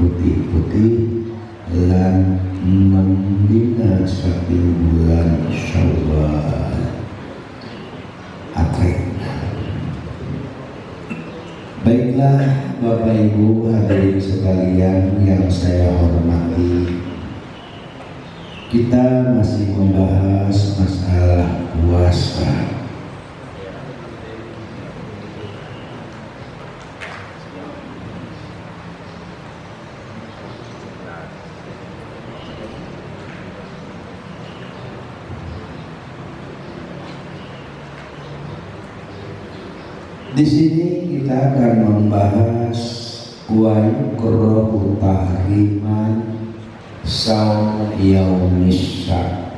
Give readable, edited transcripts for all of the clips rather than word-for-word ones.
putih-putih lan 6 dina saking bulan Syawal. Baiklah Bapak Ibu hadirin sekalian yang saya hormati, kita masih membahas masalah puasa. Di sini kita akan membahas wa yukrahu tahriman shaum yaumis syak.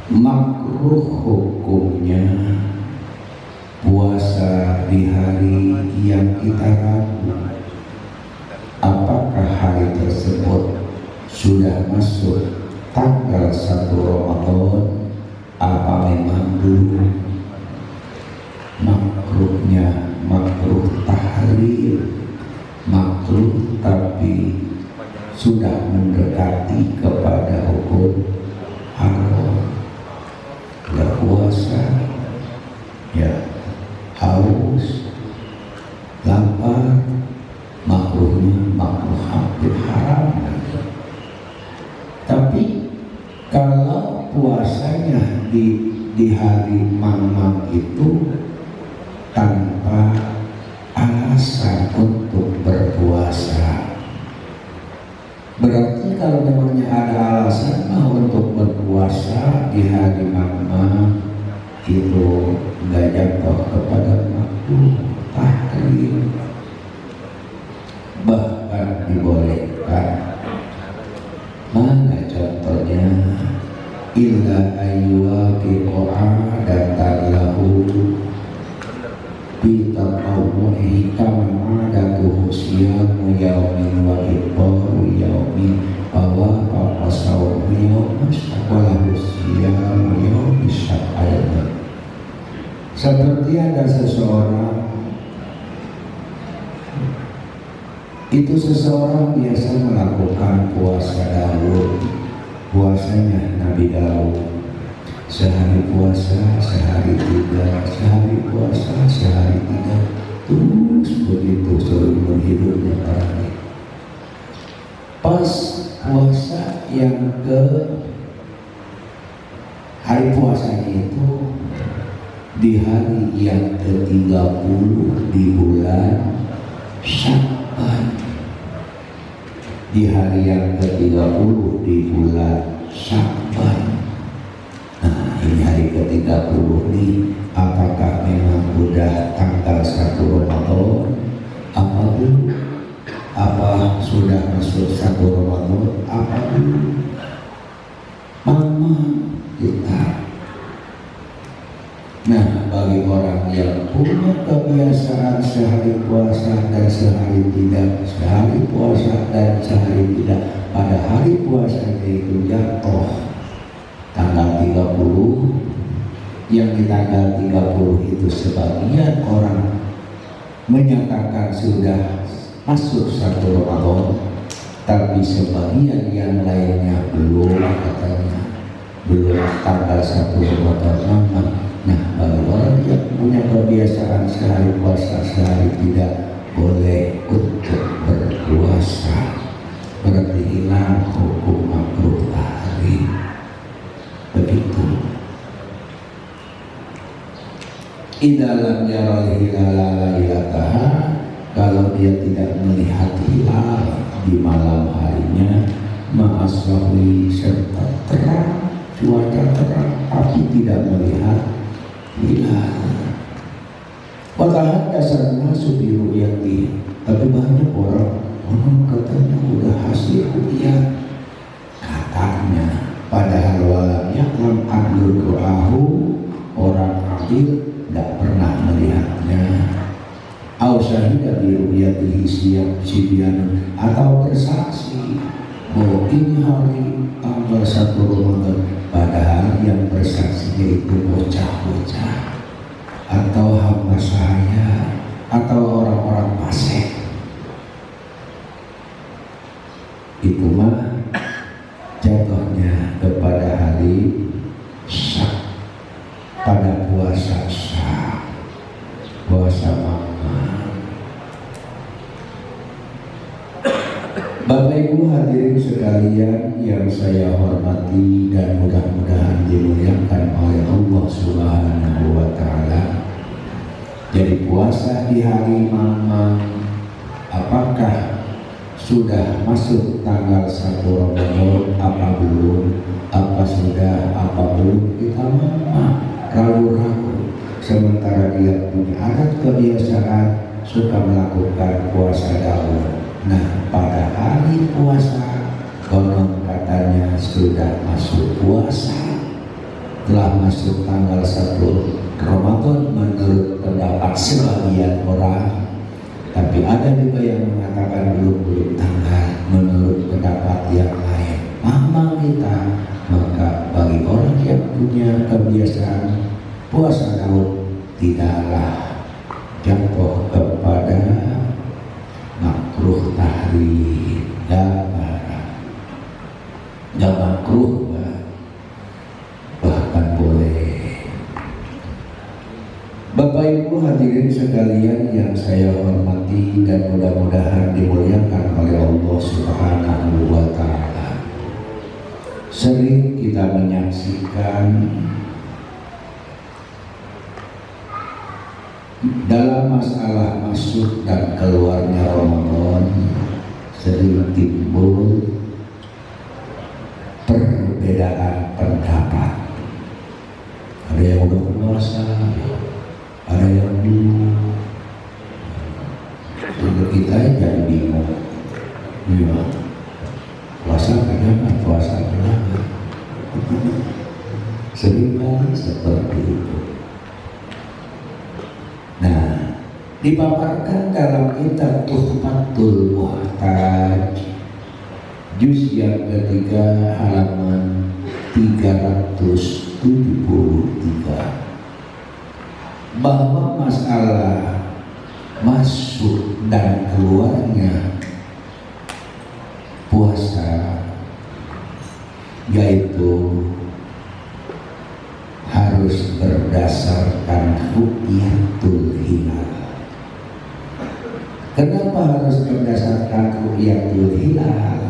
Makruh hukumnya puasa di hari yang kita ragu. Apakah hari tersebut sudah masuk tanggal 1 Ramadan apa memang belum? Makruhnya makruh tahrim, makruh tapi sudah mendekati kepada hukum haram. Ya puasa, ya haus, lapar, makruhnya makruh hampir haram. Tapi kalau puasanya di hari mamam itu tanpa alasan untuk berpuasa, berarti kalau memangnya ada alasan untuk berpuasa di hari mama itu nggak jatuh kepada makruh tahrim, bahkan dibolehkan. Mana contohnya? Illa ayyuwafiqo'a datan lahu bitaqawwahi kama adatuhu siyamu yaumin wa ibbaru yaumin wa waqasawmu yaumas walahu siyamu yaumis syak'ayna. Seperti ada seseorang biasa melakukan puasa Daud, puasanya Nabi Daud. Sehari puasa, sehari tidak, sehari puasa, sehari tidak, terus begitu seumur hidupnya orang ini. Pas puasa yang ke hari puasanya itu di hari yang ke-30 di bulan Sya'ban, di hari yang ke-30 di bulan Sya'ban. Nah, ini hari ke-30 nih, apakah memang udah tanggal 1 Ramadan? Apa belum? Apa sudah masuk 1 Ramadan? Apa belum? Mama kita. Nah, bagi orang yang punya kebiasaan sehari puasa dan sehari tidak, sehari puasa dan sehari tidak, pada hari puasanya itu jatuh tanggal 30, yang di tanggal 30 itu sebagian orang menyatakan sudah masuk 1 Ramadan, tapi sebagian yang lainnya belum, katanya belum tanggal 1 Ramadan. Nah, bagi orang yang punya kebiasaan sehari puasa sehari tidak, boleh untuk berpuasa, berarti hilang hukum makruh tahrim. Begitu. Idalam yaral hilala lailataha, kalau dia tidak melihat hilal di malam harinya, ma'aswahi serta terang, cuaca terang, tapi tidak melihat hilal. Padahal dasarnya subiru yati, tapi banyak orang katanya udah hasil ru'yah, katanya. Padahal walamnya lam adlul ru'ahu, orang adil tidak pernah melihatnya. Au syahida bi ru'yatihi sibyan, atau bersaksi bahwa ini hari tanggal 1 Ramadan, padahal yang bersaksinya itu bocah-bocah atau hamba saya atau orang-orang fasik. itu mah jatuhnya kepada hari Syak, pada puasa Syak, puasa mama. Bapak Ibu hadirin sekalian yang saya hormati dan mudah-mudahan dimuliakan oleh Allah Subhanahu wa Ta'ala. Jadi puasa di hari Mamang, apakah sudah masuk tanggal 1 Ramadan apa belum? Apa sudah apa belum? Kita mah ragu-ragu. Sementara dia punya adat kebiasaan suka melakukan puasa daun. Nah, pada hari puasa konon katanya sudah masuk puasa, telah masuk tanggal 1 Ramadan menurut pendapat sebagian orang. Tapi ada juga yang mengatakan belum tanggal menurut pendapat yang lain. Mamang kita, maka bagi orang yang punya kebiasaan puasa daun tidaklah jatuh kepada makruh tahrim, gak makruh, bahkan boleh. Bapak Ibu hadirin sekalian yang saya hormati dan mudah-mudahan dimuliakan oleh Allah Subhanahu wa Ta'ala. Sering kita menyaksikan dalam masalah masuk dan keluarnya Ramadan sering timbul perbedaan pendapat. Ada yang udah puasa, ada yang belum. Untuk kita jadi bingung. Gimana? Puasa kenapa? Puasa kenapa? Seringkali seperti itu. Nah, dipaparkan dalam kitab Tuhfatul Muhtaj juz yang ketiga halaman 373 bahwa masalah masuk dan keluarnya puasa yaitu harus berdasarkan ru'yatul hilal. Kenapa harus berdasarkan ru'yatul hilal?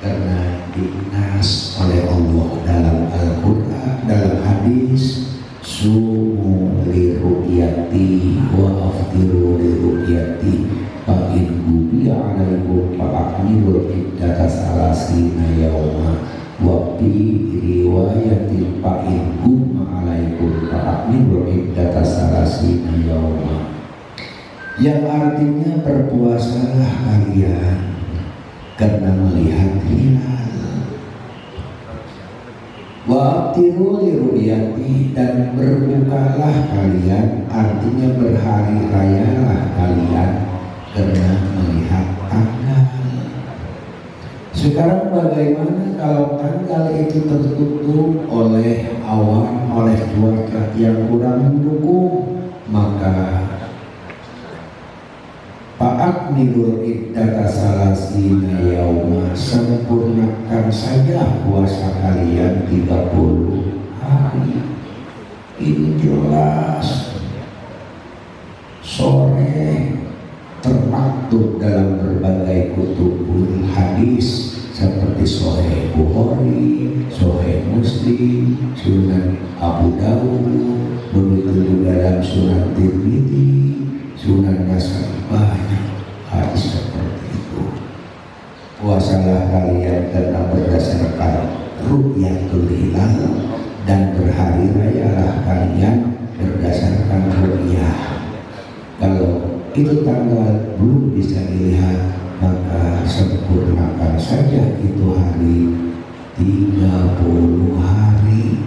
Karena dinas oleh Allah dalam Al-Quran, dalam hadis, sumu li ru'yati wa aftiru li ru'yati fa in gubiya alaikum fa akmilu iddata salasina yawma wa fi riwayatin fa in gumma alaikum fa akmilu iddata salasina yawma, yang artinya berpuasalah kalian karena melihat hilal, wa abtiru li ru'yati, dan berbukalah kalian, artinya berhari rayalah kalian karena melihat tanggal. Sekarang bagaimana kalau tanggal itu tertutup oleh awan, oleh cuaca yang kurang mendukung? Maka fa'akmilul iddata salasina yauma, sempurnakan saja puasa kalian 30 hari. Ini jelas sore termaktub dalam berbagai kutubul hadis seperti Sahih Bukhari, Sahih Muslim, Sunan Abu Dawud, begitu juga dalam Sunan Tirmidzi, Sunan Nasai, banyak hadis seperti itu. Puasalah kalian karena berdasarkan ru'yatul hilal, dan berhari rayalah kalian berdasarkan ru'yah. Kalau itu tanggal belum bisa dilihat, maka sempurnakan saja itu hari 30 hari.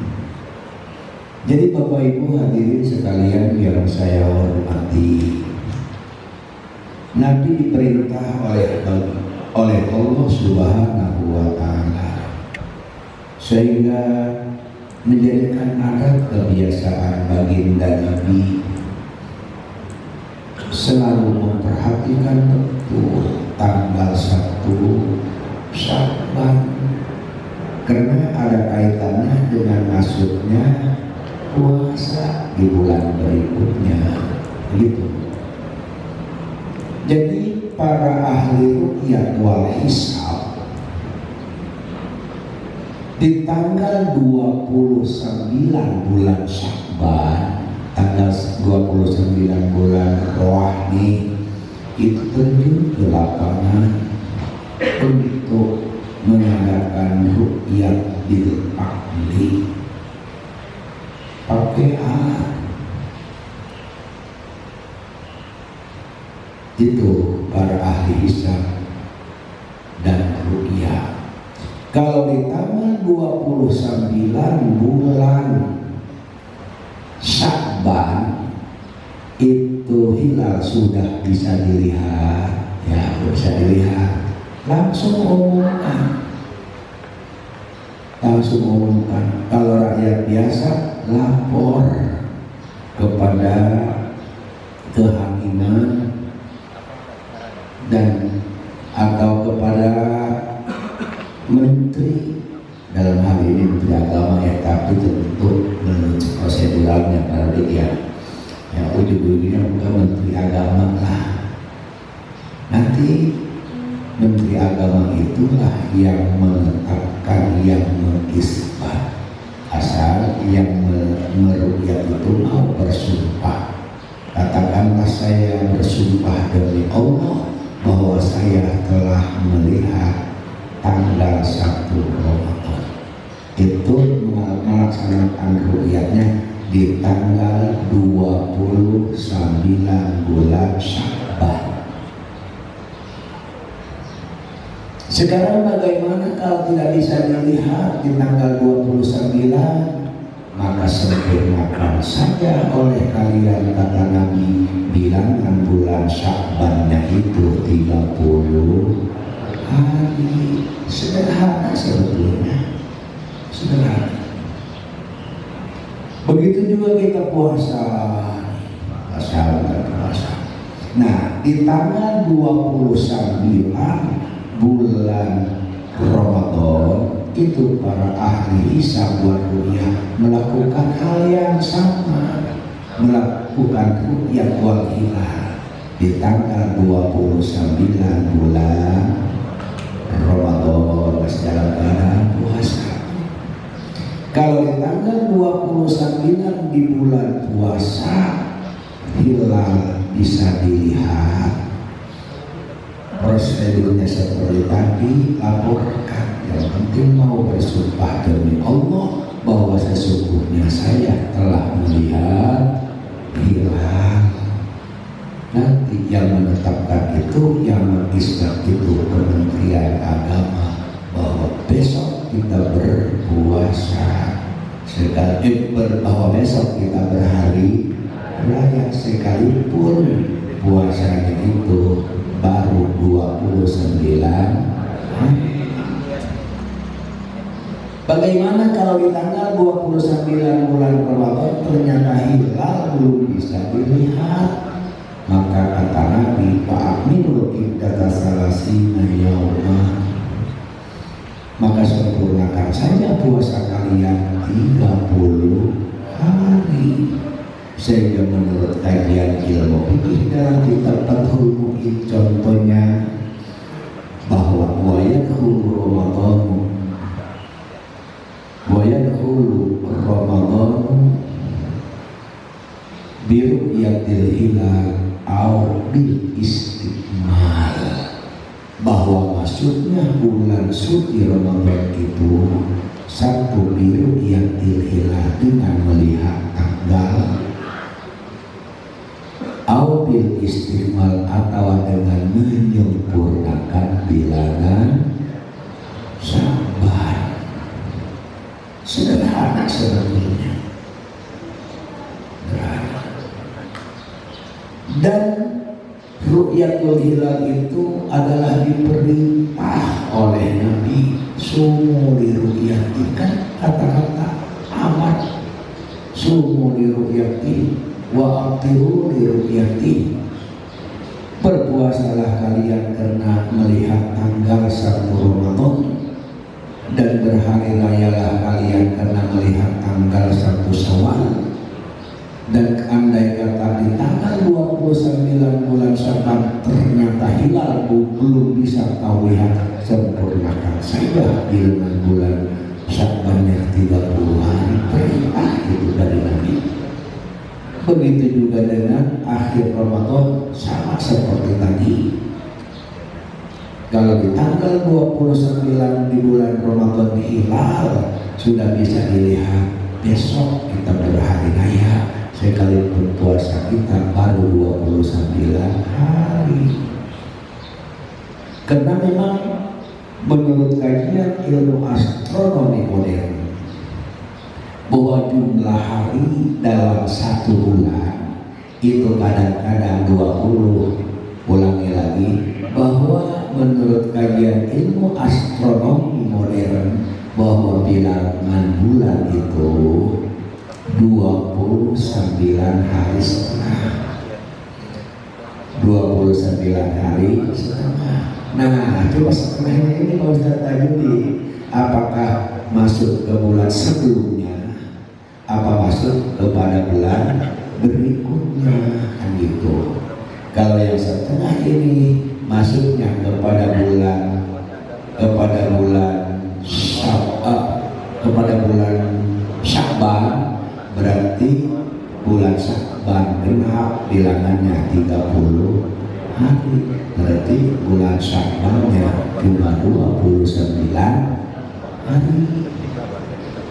Jadi Bapak Ibu hadirin sekalian yang saya hormati, Nabi diperintah oleh Allah Subhanahu wa Ta'ala sehingga menjadikan adat kebiasaan baginda Nabi selalu memperhatikan betul tanggal 1 Sya'ban, karena ada kaitannya dengan masuknya puasa di bulan berikutnya, gitu. Jadi para ahli ruqyah wal hisab di tanggal 29 bulan Sya'ban, tanggal 29 bulan Rohani itu terjun ke lapangan untuk mengadakan ruqyah bil aqli pakai alat. Itu para ahli hisab dan ruqyah. Kalau di tanggal 29 bulan Sya'ban itu hilal sudah bisa dilihat, ya bisa dilihat, langsung umumkan. Kalau rakyat biasa lapor kepada kehakiman dan atau kepada menteri, dalam hal ini menteri agama, ya, tapi tentu menurut proseduralnya kalau dia ya ujung-ujungnya bukan menteri agama lah. Nanti menteri agama itulah yang menetapkan, yang mengisbat, asal yang meruqyah itu mau bersumpah. Katakanlah saya bersumpah demi Allah bahwa saya telah melihat tanggal 1 Ramadan. Itu melaksanakan ruqyahnya di tanggal 29 bulan Sya'ban. Sekarang bagaimana kalau tidak bisa dilihat di tanggal 29? Maka sempurnakan saja oleh kalian, kata Nabi, bilangan bulan Sya'bannya itu 30 hari. Sederhana sebetulnya, sederhana. Begitu juga kita puasa. Nah, di tanggal 29 bulan Ramadan itu para ahli hisab wa ruqyah melakukan hal yang sama, melakukan ruqyah wal hilal di tanggal 29 bulan Ramadan dalam keadaan puasa. Kalau di tanggal 29 di bulan puasa hilal bisa dilihat, prosedurnya seperti tadi, laporkan. Yang penting mau bersumpah demi Allah bahwa sesungguhnya saya telah melihat hilal. Nanti yang menetapkan itu, yang mengisbat itu Kementerian Agama, bahwa besok kita berpuasa, bahwa besok kita berhari raya, sekalipun puasanya itu baru 29. Bagaimana kalau di tanggal 29 bulan Ramadan ternyata hilal belum bisa dilihat? Maka kata Nabi, fa'akmilu iddata salasina yauma, maka sempurnakan saja puasa kalian 30 hari. Sehingga menurut kajian ilmu fikih dalam kitab Fathul Mu'in contohnya bahwa wayadkhulu Ramadan biru'yatil hilal au bil istiqmal, bahwa masuknya bulan suci Ramadan itu satu biru'yatil hilal dengan melihat tanggal, au bil istiqmal atau dengan menyempurnakan bilangan Sya'ban. Sederhana sebetulnya. Dan ru'yatul hilal itu adalah diperintah oleh Nabi, sumu li ru'yati, kan kata-kata amat, sumu li ru'yati wa aqtiru li ru'yati, berpuasalah kalian karena melihat tanggal 1 Ramadan, kalian karena melihat tanggal 1 Syawal. Dan andai kata di tanggal 29 bulan Syawal ternyata hilal belum bisa kau lihat, sempurnakan saja dengan bulan Sya'ban yang 30 hari, perintah itu dari Nabi. Begitu juga dengan akhir Ramadan, sama seperti tadi. Kalau di tanggal 29 di bulan Ramadan hilal sudah bisa dilihat, besok kita berhari raya, sekalipun puasa kita baru 29 hari. Karena memang menurut kajian ilmu astronomi modern bahwa jumlah hari dalam satu bulan itu kadang-kadang 20. Ulangi lagi, bahwa menurut kajian ilmu astronomi modern bahwa bilangan bulan itu 29 hari setengah. 29 hari setengah. Nah, coba setengahnya ini Pak Ustaz Tajudi, apakah masuk ke bulan sebelumnya, apa masuk kepada bulan berikutnya, kan gitu. Kalau yang setengah ini masuknya kepada bulan Sya'ban, berarti bulan Sya'ban genap bilangannya 30 hari, berarti bulan Sya'bannya cuma 29 hari.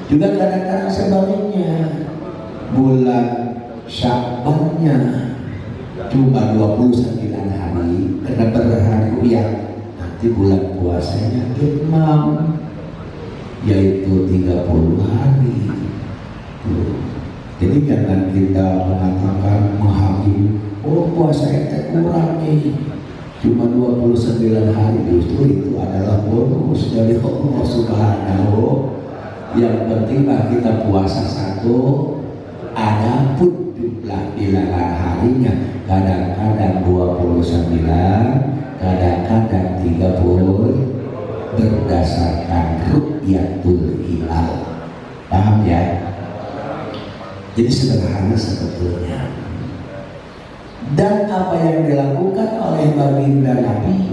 Juga kadang-kadang sebaliknya, bulan Sya'bannya cuma 29 hari karena berhari ruyat, nanti bulan puasanya imam yaitu 30 hari. Jadi jangan kita mengatakan menghakimi, oh puasa itu kurang nih, cuma 29 hari. Justru itu adalah bonus dari Allah Subhanahu. Yang penting kita puasa satu, adapun jumlah bilangan harinya kadang-kadang 29, kadang-kadang 30 berdasarkan ru'yatul hilal. Paham ya? Jadi sederhana sebetulnya. Dan apa yang dilakukan oleh baginda Nabi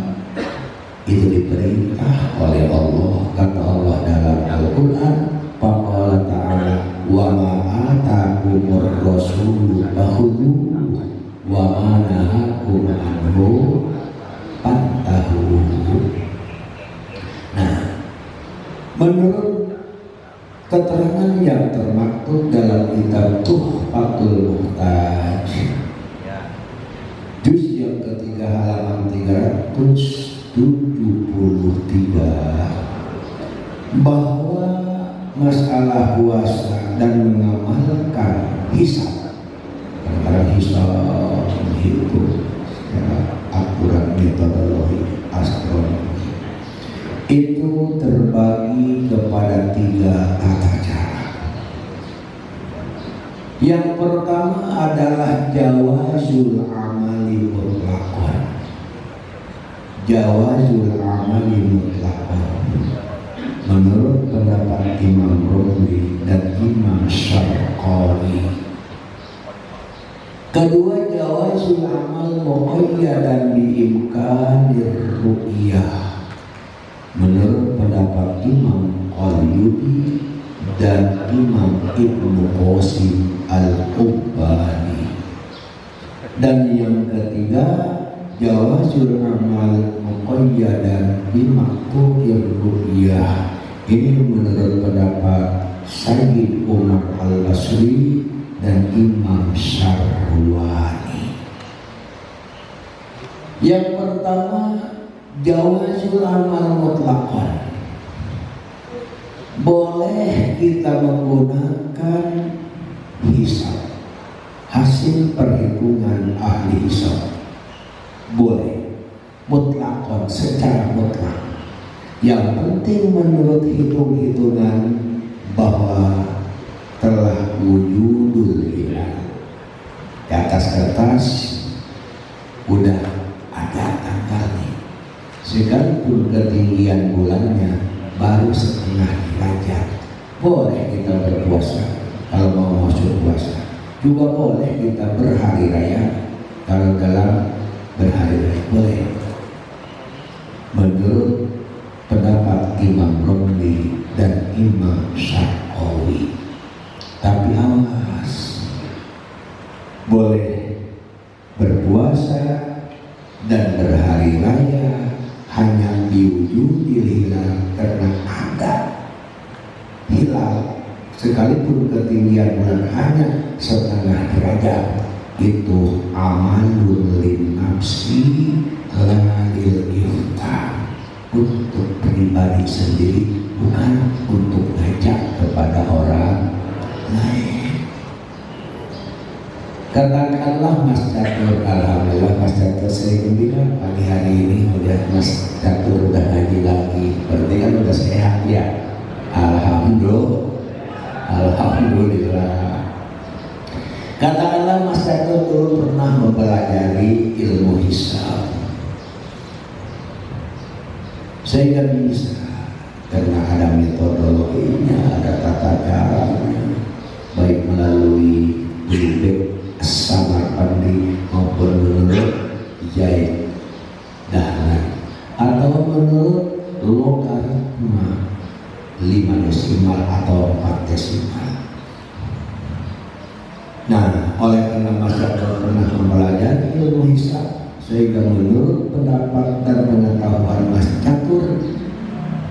itu diperintah oleh Allah. Kata Allah dalam Al-Quran, faqala ta'ala wa ma atakumur rasulu fakhudhuhu wa ma nahakum anhu fantahu. Nah, menurut keterangan yang termaktub dalam kitab Tuhfatul Muhtaj juz yang ketiga halaman 373, bahwa masalah puasa dan mengamalkan hisab, kadang-kadang hisab menghitung secara akurat metodologi astronomi, itu terbagi kepada 3 tata cara. Yang pertama adalah jawazul amali mutlaqan. Jawazul amali mutlaqan menurut pendapat Imam Romli dan Imam Syarqani. Kedua, jawazul amal muqayyadan biimkanir ru'yah menurut pendapat Imam Qalyubi dan Imam Ibnu Qasim Al-Ubbani. Dan yang ketiga, jawazul amal muqayyadan bimaktu'ir ru'yah, ini menurut pendapat Sayyid Umar Al-Basri dan Imam Syarwani. Yang pertama, jawazul amal mutlaqan, boleh kita menggunakan hisab, hasil perhitungan ahli hisab, boleh mutlaqan, secara mutlak. Yang penting menurut hitung-hitungan bahwa telah wujudul hilal, di atas kertas udah ada tanggalnya, sekalipun ketinggian bulannya baru setengah derajat, boleh kita berpuasa kalau mau masuk puasa. Juga boleh kita berhari raya kalau dalam berhari raya, boleh. Menurut pendapat Imam Romli dan Imam Syafi'i. Tapi awas, boleh berpuasa dan berhari raya hanya di ujung hilal, karena ada hilal sekalipun ketinggian bulan hanya setengah derajat, itu amalul lin nafsi lalil iftar, untuk pribadi sendiri, bukan untuk ngajak kepada orang lain. Katakanlah Mas Catur, alhamdulillah Mas Catur saya gembira pagi hari ini udah Mas Catur udah ngaji lagi, berarti kan udah sehat ya. Alhamdulillah. Katakanlah Mas Catur dulu pernah mempelajari ilmu hisab, saya nggak bisa karena ada metodologinya, ada tata caranya, baik melalui bibit Samarkandi maupun menurut Zaid Dahlan atau menurut logaritma 5 desimal atau 4 desimal. Nah, oleh karena Mas Catur pernah mempelajari ilmu hisab, sehingga menurut pendapat dan pengetahuan Mas Catur,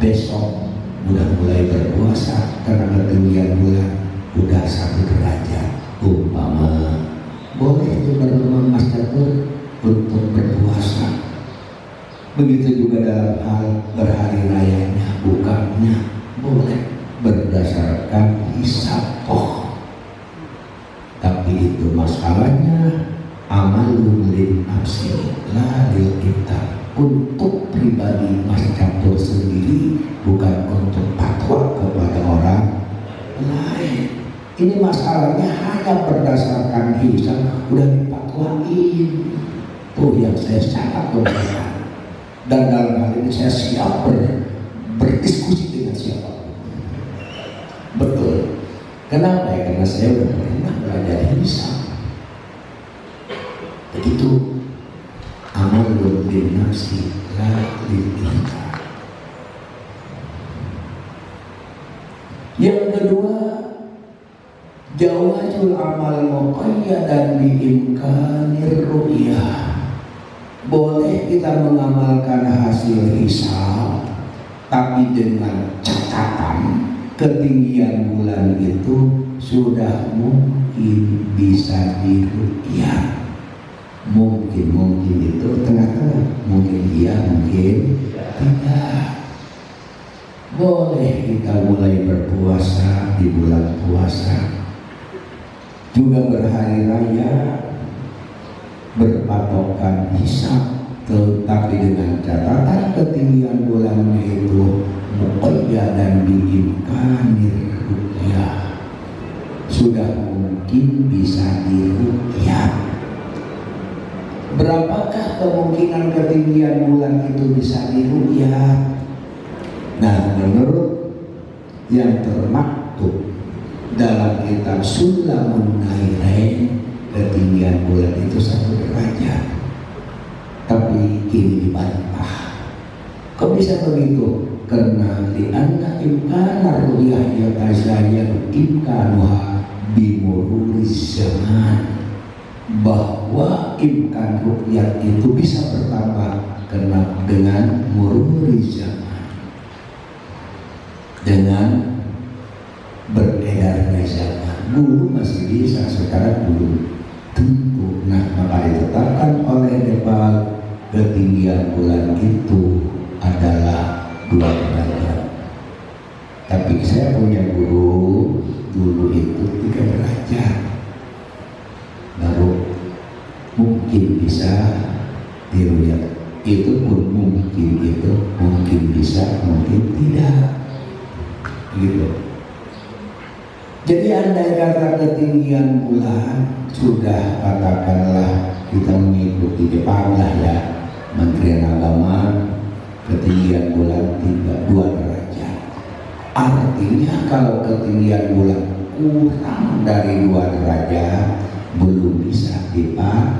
besok udah mulai berpuasa karena ketinggian bulan udah 1 derajat umpama. Boleh juga rumah Mas Catur untuk berpuasa. Begitu juga dalam hal berhari rayanya, bukanya boleh berdasarkan hisab. Tapi itu masalahnya amalul lin nafsi la lil iftar, untuk pribadi Mas Catur sendiri, bukan untuk fatwa kepada orang lain. Ini masalahnya hanya berdasarkan hisab, udah dipatwain. Tuh yang saya sangat berharap. Dan dalam hal ini saya siap berdiskusi dengan siapapun. Betul. Kenapa ya? Karena saya udah pernah belajar hisab. Begitu amalul bin nafsi la lil iftar. Yang kedua, jawazul amal muqayyadan bi imkanir ru'yah. Boleh kita mengamalkan hasil hisab, tapi dengan catatan ketinggian bulan itu sudah mungkin bisa diru'yah. Mungkin itu tengah-tengah, mungkin iya, mungkin tidak. Boleh kita mulai berpuasa di bulan puasa, juga berhari raya, berpatokan hisab, tetapi dengan catatan ketinggian bulannya itu muqayyad dan biimkanir ru'yah, sudah mungkin bisa diru'yah. Berapakah kemungkinan ketinggian bulan itu bisa diru'yah? Nah, menurut yang termaktub dalam kitab Sulamun Nairain, ketinggian bulan itu 1 derajat. Tapi ini dibantah. Kok bisa begitu? Karena li'anna imkanar ru'yah yatazayyadu imkanuha bimururiz zaman, bahwa imkan ru'yat itu bisa bertambah karena dengan mururiz zaman, dengan beredarnya zaman. Dulu masih bisa, sekarang belum tentu. Nah, maka ditetapkan oleh Nepal ketinggian bulan itu adalah 2 derajat. Tapi saya punya guru dulu itu 3 derajat, baru mungkin bisa dilihat. Itu pun mungkin, itu mungkin bisa, mungkin tidak, gitu. Jadi andai kata ketinggian bulan sudah, katakanlah kita mengikuti Jepang lah ya, Menterian Agama, ketinggian bulan 2 derajat. Artinya artinya kalau ketinggian bulan kurang dari 2 derajat belum bisa dipatwakan.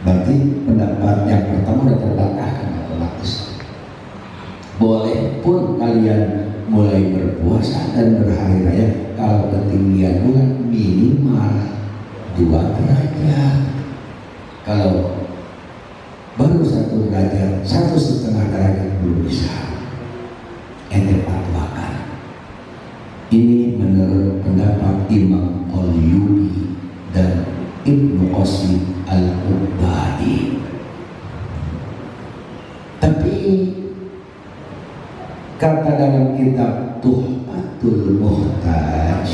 Berarti pendapat yang pertama sudah terbantahkan otomatis. Boleh pun kalian mulai berpuasa dan berhari raya kalau ketinggian bulan minimal 2 derajat. Kalau baru 1 derajat, 1,5 derajat belum bisa ente patwakan. Ini menurut pendapat Imam Al-Yubi dan Ibnu Qasim Al-Ubadi. Tapi kata dalam kitab Tuhfatul Muhtaj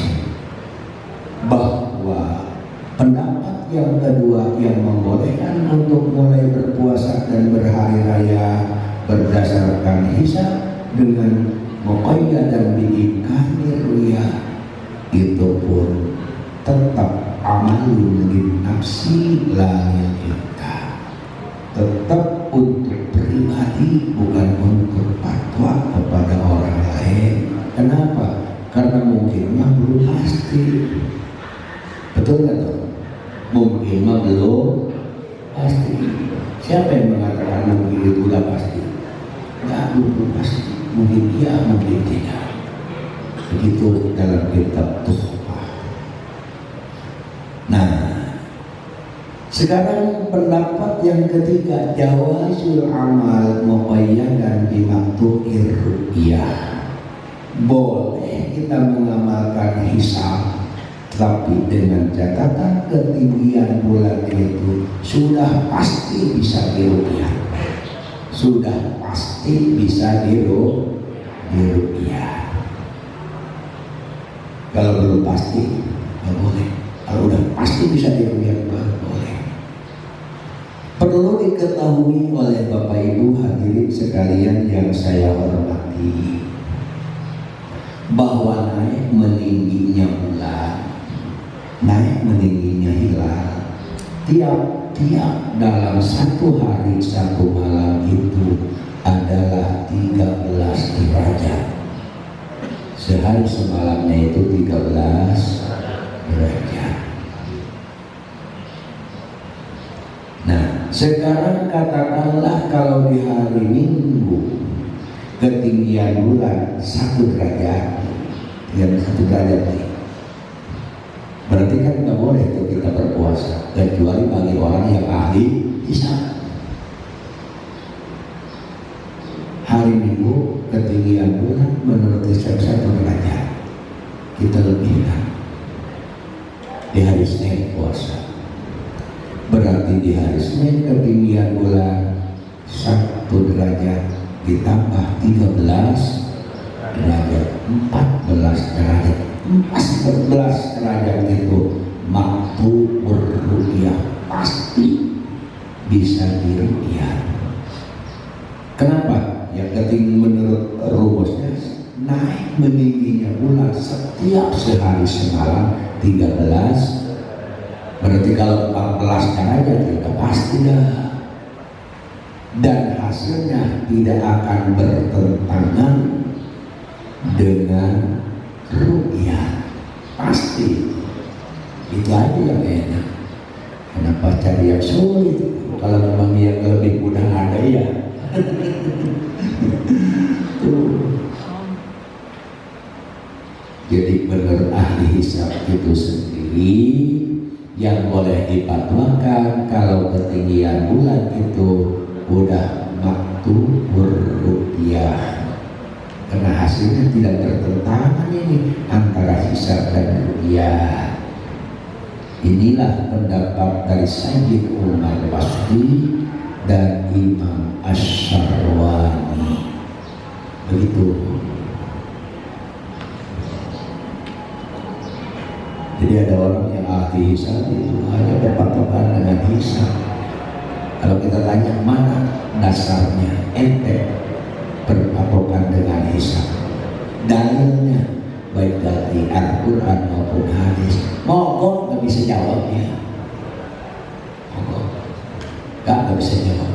bahwa pendapat yang kedua yang membolehkan untuk mulai berpuasa dan berhari raya berdasarkan hisab dengan muqayyadan bi'imkani ru'yah itu pun tetap amalun lin nafsi la yilka, tetap untuk pribadi bukan untuk fatwa kepada orang lain. Kenapa? Karena mungkinnya belum pasti. Betul nggak tuh? Mungkin mah belum pasti. Siapa yang mengatakan mungkin itu udah pasti? Nggak belum pasti. Mungkin iya, mungkin tidak. Begitu dalam kitab Tuhfah. Nah, sekarang pendapat yang ketiga, jawazul amal muqayyadan bimaktu'ir ru'yah. Boleh kita mengamalkan hisab, tapi dengan catatan ketinggian bulan itu sudah pasti bisa diru'yah, sudah pasti bisa diru'yah. Kalau belum pasti nggak boleh. Kalau udah pasti bisa diru'yah baru boleh. Perlu diketahui oleh Bapak Ibu hadirin sekalian yang saya hormati, bahwa naik meningginya bulan, naik meningginya hilal, tiap-tiap dalam 1 hari 1 malam itu adalah 13 derajat. Sehari semalamnya itu 13 derajat. Nah, sekarang katakanlah kalau di hari Minggu ketinggian bulan 1 derajat, yang 1 derajat nih, berarti kan nggak boleh tuh kita berpuasa kecuali bagi orang yang ahli hisab. Hari Minggu ketinggian bulan menurut hisab 1 derajat, kita lebihkan. Di hari Senin puasa, berarti di hari Senin ketinggian bulan 1 derajat ditambah 13 derajat, 14 derajat. 14 derajat itu maktu'ur ru'yah, pasti bisa diru'yah. Kenapa? Yang ketinggi menurut rumusnya naik meningginya bulan setiap sehari semalam 13, berarti kalau 14 derajat itu pasti dah. Dan hasilnya tidak akan bertentangan dengan ru'yah, pasti. Itu aja yang enak. Kenapa cari yang sulit? Kalau memang yang lebih mudah ada ya. Jadi menurut ahli hisab itu sendiri yang boleh dipatwakan kalau ketinggian bulan itu udah maktu'ur ru'yah, karena hasilnya tidak bertentangan ini antara hisab dan ru'yah. Inilah pendapat dari Sayyid Umar Basri dan Imam Asy-Syarwani. Begitu. Jadi ada orang yang ahli hisab itu hanya berpatokan dengan hisab. Kalau kita tanya mana dasarnya, ente berpatokan dengan hisab, dalilnya baik dari Al-Quran maupun hadis, mogok nggak bisa jawabnya, mogok nggak bisa jawab.